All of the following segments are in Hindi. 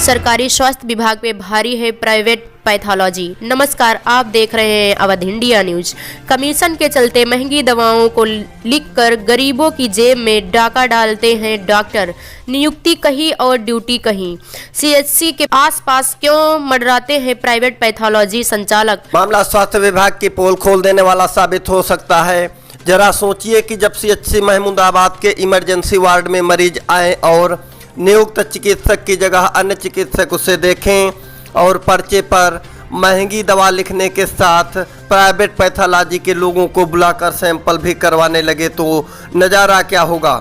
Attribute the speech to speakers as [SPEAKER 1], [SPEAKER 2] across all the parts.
[SPEAKER 1] सरकारी स्वास्थ्य विभाग पे भारी है प्राइवेट पैथोलॉजी। नमस्कार, आप देख रहे हैं अवध इंडिया न्यूज। कमीशन के चलते महंगी दवाओं को लिखकर गरीबों की जेब में डाका डालते हैं डॉक्टर। नियुक्ति कहीं और ड्यूटी कहीं। सीएचसी के आसपास क्यों मंडराते हैं प्राइवेट पैथोलॉजी संचालक।
[SPEAKER 2] मामला स्वास्थ्य विभाग की पोल खोल देने वाला साबित हो सकता है। जरा सोचिए कि जब सीएचसी महमूदाबाद के इमरजेंसी वार्ड में मरीज आए और नियुक्त चिकित्सक की जगह अन्य चिकित्सक उसे देखें और पर्चे पर महंगी दवा लिखने के साथ प्राइवेट पैथोलॉजी के लोगों को बुलाकर सैंपल भी करवाने लगे तो नज़ारा क्या होगा।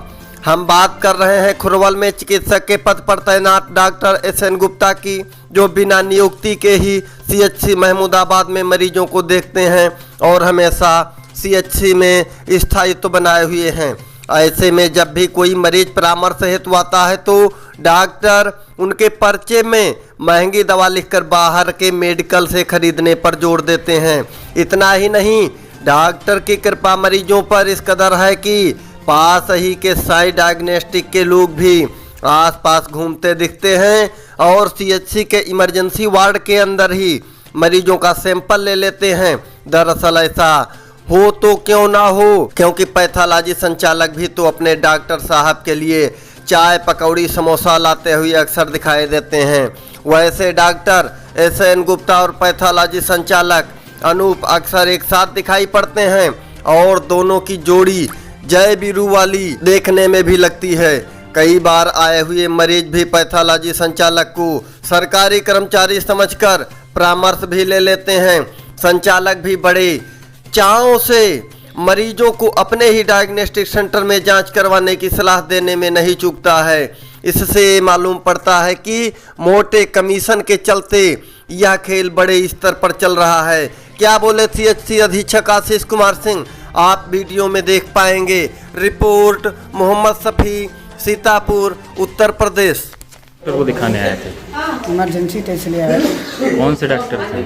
[SPEAKER 2] हम बात कर रहे हैं खुरवल में चिकित्सक के पद पर तैनात डॉक्टर SN गुप्ता की, जो बिना नियुक्ति के ही सीएचसी महमूदाबाद में मरीजों को देखते हैं और हमेशा सीएचसी में स्थायित्व बनाए हुए हैं। ऐसे में जब भी कोई मरीज परामर्श हेतु आता है तो डॉक्टर उनके पर्चे में महंगी दवा लिखकर बाहर के मेडिकल से खरीदने पर जोर देते हैं। इतना ही नहीं, डॉक्टर की कृपा मरीजों पर इस कदर है कि पास ही के साई डायग्नोस्टिक के लोग भी आसपास घूमते दिखते हैं और सीएचसी के इमरजेंसी वार्ड के अंदर ही मरीजों का सैंपल ले लेते हैं। दरअसल ऐसा हो तो क्यों ना हो, क्योंकि पैथोलॉजी संचालक भी तो अपने डॉक्टर साहब के लिए चाय पकौड़ी समोसा लाते हुए अक्सर दिखाई देते हैं। वैसे डॉक्टर SN गुप्ता और पैथोलॉजी संचालक अनूप अक्सर एक साथ दिखाई पड़ते हैं और दोनों की जोड़ी जय बीरू वाली देखने में भी लगती है। कई बार आए हुए मरीज भी पैथोलॉजी संचालक को सरकारी कर्मचारी समझकर परामर्श भी ले लेते हैं। संचालक भी बड़े चाव से मरीजों को अपने ही डायग्नोस्टिक सेंटर में जांच करवाने की सलाह देने में नहीं चूकता है। इससे मालूम पड़ता है कि मोटे कमीशन के चलते यह खेल बड़े स्तर पर चल रहा है। क्या बोले सीएचसी अधीक्षक आशीष कुमार सिंह, आप वीडियो में देख पाएंगे। रिपोर्ट मोहम्मद शफी, सीतापुर, उत्तर प्रदेश।
[SPEAKER 3] डॉक्टर को दिखाने आए थे,
[SPEAKER 4] इमरजेंसी टेस्ट लिए आए थे।
[SPEAKER 3] कौन से डॉक्टर थे?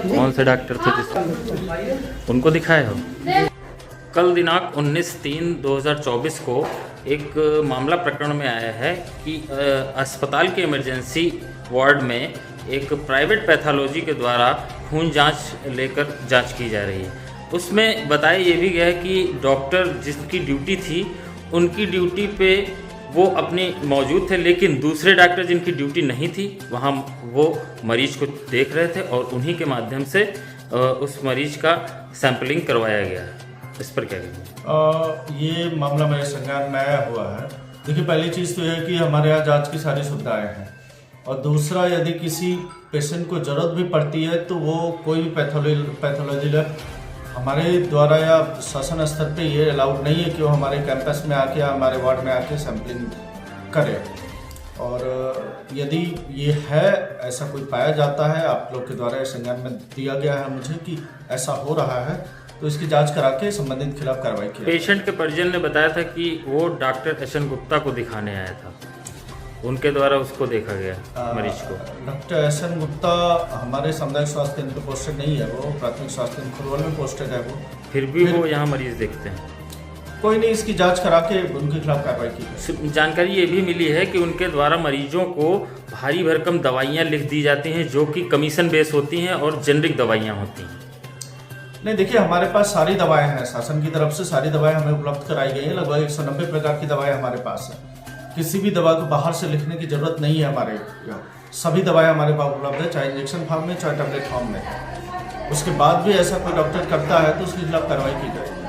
[SPEAKER 3] कौन से डॉक्टर थे जिस उनको दिखाए हो? कल दिनांक 19/3/2024 को एक मामला प्रकरण में आया है कि अस्पताल के इमरजेंसी वार्ड में एक प्राइवेट पैथोलॉजी के द्वारा खून जांच लेकर जांच की जा रही है। उसमें बताया ये भी गया है कि डॉक्टर जिसकी ड्यूटी थी उनकी ड्यूटी पे वो अपनी मौजूद थे, लेकिन दूसरे डॉक्टर जिनकी ड्यूटी नहीं थी वहाँ वो मरीज को देख रहे थे और उन्हीं के माध्यम से उस मरीज का सैंपलिंग करवाया गया है। इस पर क्या कहेंगे?
[SPEAKER 5] ये मामला मेरे संज्ञान में आया हुआ है। देखिए, पहली चीज़ तो यह है कि हमारे यहाँ जांच की सारी सुविधाएं हैं और दूसरा, यदि किसी पेशेंट को ज़रूरत भी पड़ती है तो वो कोई भी पैथोलॉजी लैब हमारे द्वारा या शासन स्तर पे ये अलाउड नहीं है कि वो हमारे कैंपस में आके या हमारे वार्ड में आके सैंपलिंग करे। और यदि ये है, ऐसा कोई पाया जाता है, आप लोग के द्वारा संज्ञान में दिया गया है मुझे कि ऐसा हो रहा है, तो इसकी जांच करा के संबंधित खिलाफ कार्रवाई की।
[SPEAKER 3] पेशेंट के परिजन ने बताया था कि वो डॉक्टर SN गुप्ता को दिखाने आया था, उनके द्वारा उसको देखा गया मरीज को।
[SPEAKER 5] डॉक्टर SN गुप्ता हमारे सामुदायिक स्वास्थ्य केंद्र पे पोस्टेड नहीं है, वो प्राथमिक स्वास्थ्य केंद्र खुरवल में पोस्टेड है। वो
[SPEAKER 3] फिर भी वो यहाँ मरीज देखते हैं।
[SPEAKER 5] कोई नहीं, इसकी जांच करा के उनके खिलाफ कार्रवाई की।
[SPEAKER 3] जानकारी ये भी मिली है कि उनके द्वारा मरीजों को भारी भरकम दवाइयाँ लिख दी जाती हैं जो कि कमीशन बेस होती हैं और जेनरिक दवाइयाँ होती हैं।
[SPEAKER 5] नहीं, देखिए, हमारे पास सारी दवाएं हैं, शासन की तरफ से सारी दवाएं हमें उपलब्ध कराई गई हैं। लगभग 190 प्रकार की दवाएं हमारे पास हैं। किसी भी दवा को बाहर से लिखने की जरूरत नहीं है। हमारे यहाँ सभी दवाएं हमारे पास उपलब्ध है, चाहे इंजेक्शन फॉर्म में चाहे टैबलेट फॉर्म में। उसके बाद भी ऐसा कोई डॉक्टर करता है तो उसके खिलाफ कार्रवाई की जाएगी।